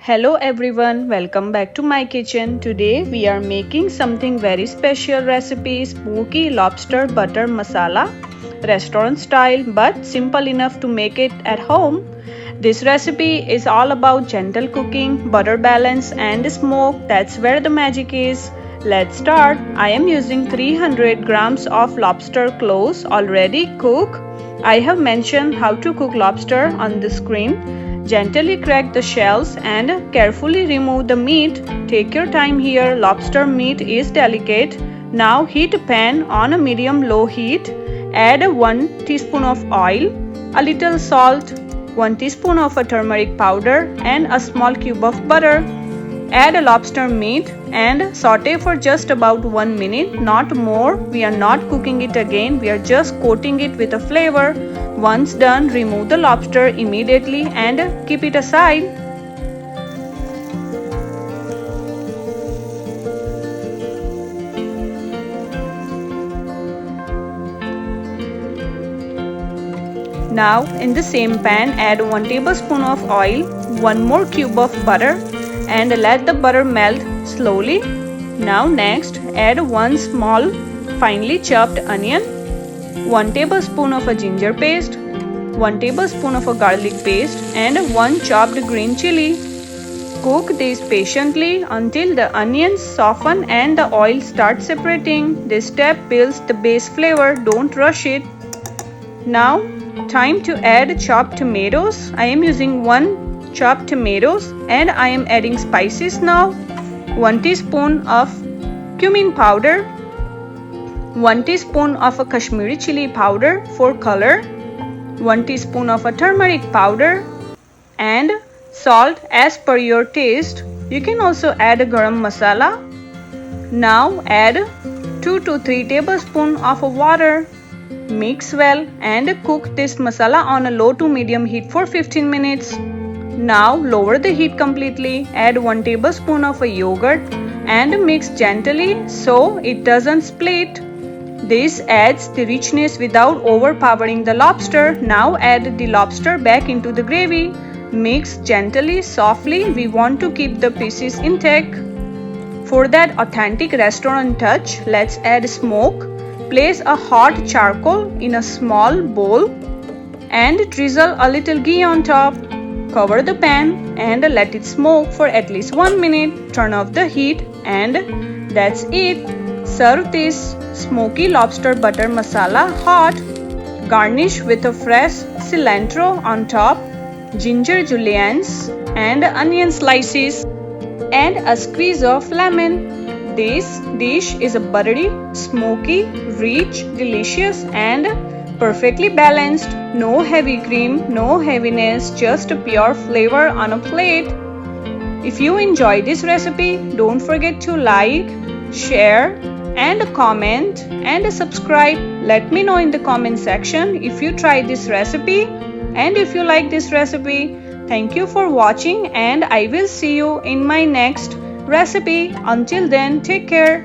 Hello everyone, welcome back to my kitchen. Today we are making something very special recipe, Smokey Lobster Butter Masala, restaurant style but simple enough to make it at home. This recipe is all about gentle cooking, butter balance and smoke. That's where the magic is. Let's start. I am using 300 grams of lobster claws already cooked. I have mentioned how to cook lobster on the screen. Gently crack the shells and carefully remove the meat. Take your time here, lobster meat is delicate. Now heat a pan on a medium-low heat. Add 1 teaspoon of oil, a little salt, 1 teaspoon of turmeric powder and a small cube of butter. Add a lobster meat and saute for just about 1 minute, not more. We are not cooking it again, we are just coating it with a flavor. Once done, remove the lobster immediately and keep it aside. Now in the same pan, add 1 tablespoon of oil, 1 more cube of butter and let the butter melt slowly. Now next, add 1 small finely chopped onion, 1 tablespoon of a ginger paste, 1 tablespoon of a garlic paste and 1 chopped green chilli. Cook these patiently until the onions soften and the oil starts separating. This step builds the base flavor, don't rush it. Now, time to add chopped tomatoes. I am using 1 chopped tomatoes and I am adding spices now. 1 teaspoon of cumin powder, 1 teaspoon of a Kashmiri chilli powder for color, 1 teaspoon of a turmeric powder and salt as per your taste. You can also add a garam masala. Now add 2 to 3 tablespoons of water. Mix well and cook this masala on a low to medium heat for 15 minutes. Now lower the heat completely. Add 1 tablespoon of a yogurt and mix gently so it doesn't split. This adds the richness without overpowering the lobster. Now add the lobster back into the gravy. Mix gently, softly. We want to keep the pieces intact. For that authentic restaurant touch, let's add smoke. Place a hot charcoal in a small bowl and drizzle a little ghee on top. Cover the pan and let it smoke for at least 1 minute. Turn off the heat and that's it. Serve this Smokey Lobster Butter Masala hot. Garnish with a fresh cilantro on top, ginger juliennes and onion slices and a squeeze of lemon. This dish is a buttery, smoky, rich, delicious and perfectly balanced. No heavy cream, no heaviness, just a pure flavor on a plate. If you enjoy this recipe, don't forget to like, share and comment and subscribe. Let me know in the comment section if you tried this recipe and if you like this recipe. Thank you for watching and I will see you in my next recipe. Until then, take care.